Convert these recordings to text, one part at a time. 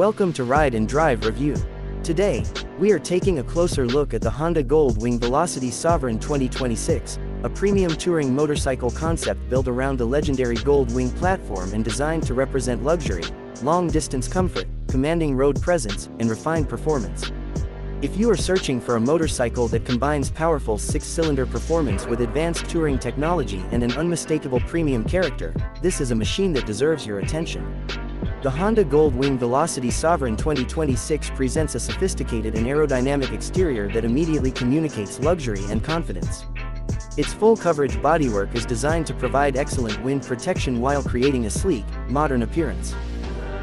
Welcome to Ride and Drive Review. Today, we are taking a closer look at the Honda Goldwing Velocity Sovereign 2026, a premium touring motorcycle concept built around the legendary Goldwing platform and designed to represent luxury, long-distance comfort, commanding road presence, and refined performance. If you are searching for a motorcycle that combines powerful six-cylinder performance with advanced touring technology and an unmistakable premium character, this is a machine that deserves your attention. The Honda Goldwing Velocity Sovereign 2026 presents a sophisticated and aerodynamic exterior that immediately communicates luxury and confidence. Its full-coverage bodywork is designed to provide excellent wind protection while creating a sleek, modern appearance.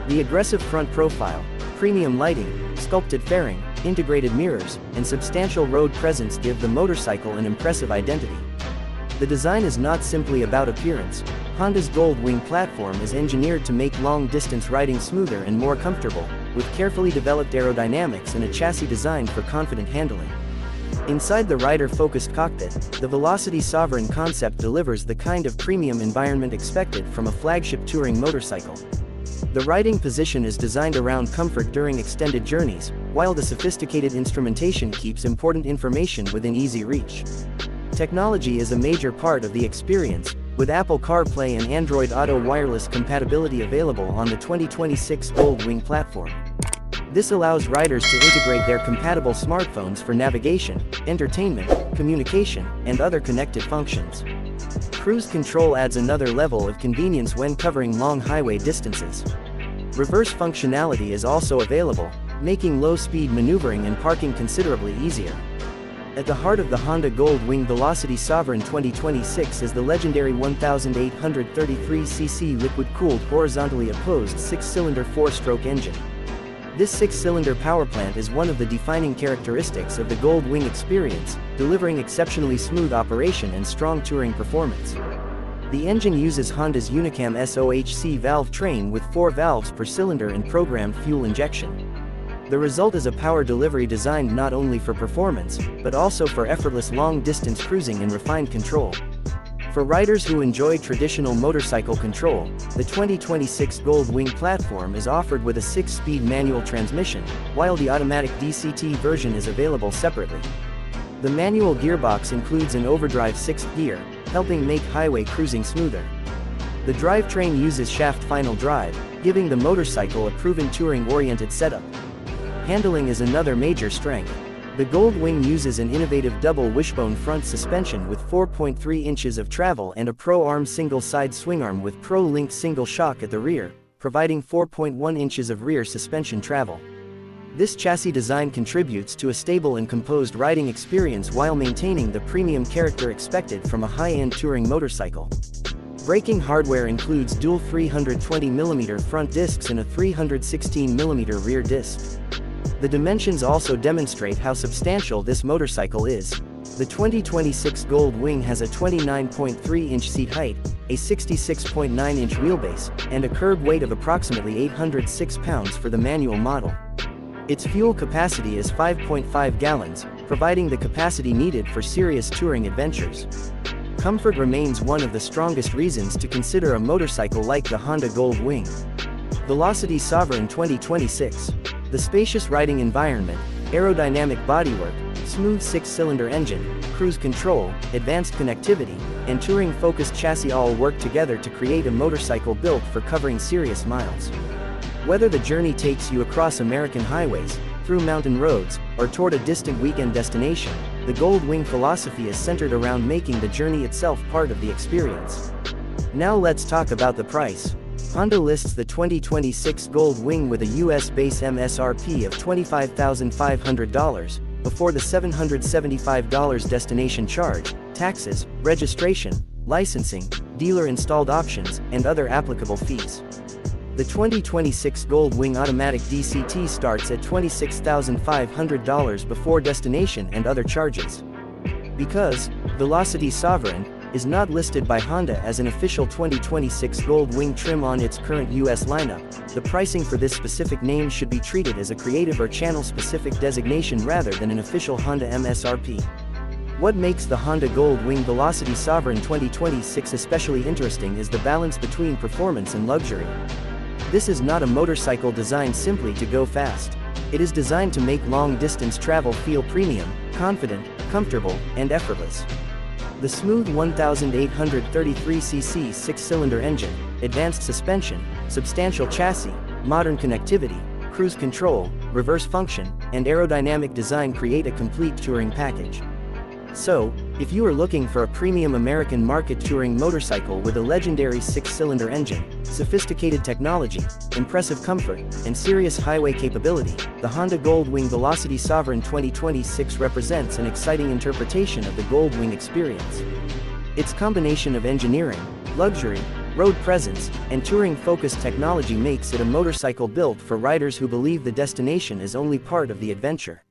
The aggressive front profile, premium lighting, sculpted fairing, integrated mirrors, and substantial road presence give the motorcycle an impressive identity. The design is not simply about appearance. Honda's Goldwing platform is engineered to make long-distance riding smoother and more comfortable, with carefully developed aerodynamics and a chassis designed for confident handling. Inside the rider-focused cockpit, the Velocity Sovereign concept delivers the kind of premium environment expected from a flagship touring motorcycle. The riding position is designed around comfort during extended journeys, while the sophisticated instrumentation keeps important information within easy reach. Technology is a major part of the experience, with Apple CarPlay and Android Auto wireless compatibility available on the 2026 Goldwing platform. This allows riders to integrate their compatible smartphones for navigation, entertainment, communication, and other connected functions. Cruise control adds another level of convenience when covering long highway distances. Reverse functionality is also available, making low-speed maneuvering and parking considerably easier. At the heart of the Honda Goldwing Velocity Sovereign 2026 is the legendary 1833cc liquid-cooled horizontally opposed six-cylinder four-stroke engine. This six-cylinder powerplant is one of the defining characteristics of the Goldwing experience, delivering exceptionally smooth operation and strong touring performance. The engine uses Honda's Unicam SOHC valve train with 4 valves per cylinder and programmed fuel injection. The result is a power delivery designed not only for performance, but also for effortless long-distance cruising and refined control. For riders who enjoy traditional motorcycle control, the 2026 Goldwing platform is offered with a 6-speed manual transmission, while the automatic DCT version is available separately. The manual gearbox includes an overdrive 6th gear, helping make highway cruising smoother. The drivetrain uses shaft final drive, giving the motorcycle a proven touring-oriented setup. Handling is another major strength. The Goldwing uses an innovative double wishbone front suspension with 4.3 inches of travel and a Pro-Arm single-side swingarm with Pro-Link single shock at the rear, providing 4.1 inches of rear suspension travel. This chassis design contributes to a stable and composed riding experience while maintaining the premium character expected from a high-end touring motorcycle. Braking hardware includes dual 320mm front discs and a 316mm rear disc. The dimensions also demonstrate how substantial this motorcycle is. The 2026 Goldwing has a 29.3-inch seat height, a 66.9-inch wheelbase, and a curb weight of approximately 806 pounds for the manual model. Its fuel capacity is 5.5 gallons, providing the capacity needed for serious touring adventures. Comfort remains one of the strongest reasons to consider a motorcycle like the Honda Goldwing. Velocity Sovereign 2026. The spacious riding environment, aerodynamic bodywork, smooth 6-cylinder engine, cruise control, advanced connectivity, and touring-focused chassis all work together to create a motorcycle built for covering serious miles. Whether the journey takes you across American highways, through mountain roads, or toward a distant weekend destination, the Goldwing philosophy is centered around making the journey itself part of the experience. Now let's talk about the price. Honda lists the 2026 Goldwing with a US base MSRP of $25,500, before the $775 destination charge, taxes, registration, licensing, dealer-installed options, and other applicable fees. The 2026 Goldwing Automatic DCT starts at $26,500 before destination and other charges. Because Velocity Sovereign is not listed by Honda as an official 2026 Goldwing trim on its current US lineup, the pricing for this specific name should be treated as a creative or channel-specific designation rather than an official Honda MSRP. What makes the Honda Goldwing Velocity Sovereign 2026 especially interesting is the balance between performance and luxury. This is not a motorcycle designed simply to go fast. It is designed to make long-distance travel feel premium, confident, comfortable, and effortless. The smooth 1833cc six-cylinder engine, advanced suspension, substantial chassis, modern connectivity, cruise control, reverse function, and aerodynamic design create a complete touring package. So, if you are looking for a premium American market touring motorcycle with a legendary six-cylinder engine, sophisticated technology, impressive comfort, and serious highway capability, the Honda Goldwing Velocity Sovereign 2026 represents an exciting interpretation of the Goldwing experience. Its combination of engineering, luxury, road presence, and touring-focused technology makes it a motorcycle built for riders who believe the destination is only part of the adventure.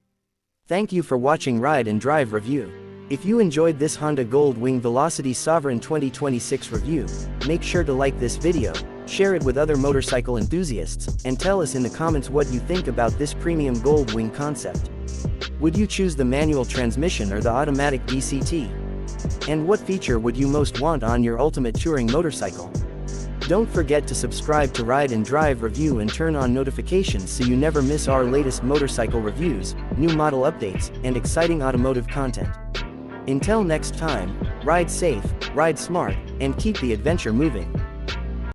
Thank you for watching Ride and Drive Review. If you enjoyed this Honda Goldwing Velocity Sovereign 2026 review, make sure to like this video, share it with other motorcycle enthusiasts, and tell us in the comments what you think about this premium Goldwing concept. Would you choose the manual transmission or the automatic DCT? And what feature would you most want on your ultimate touring motorcycle? Don't forget to subscribe to Ride and Drive Review and turn on notifications so you never miss our latest motorcycle reviews, new model updates, and exciting automotive content. Until next time, ride safe, ride smart, and keep the adventure moving.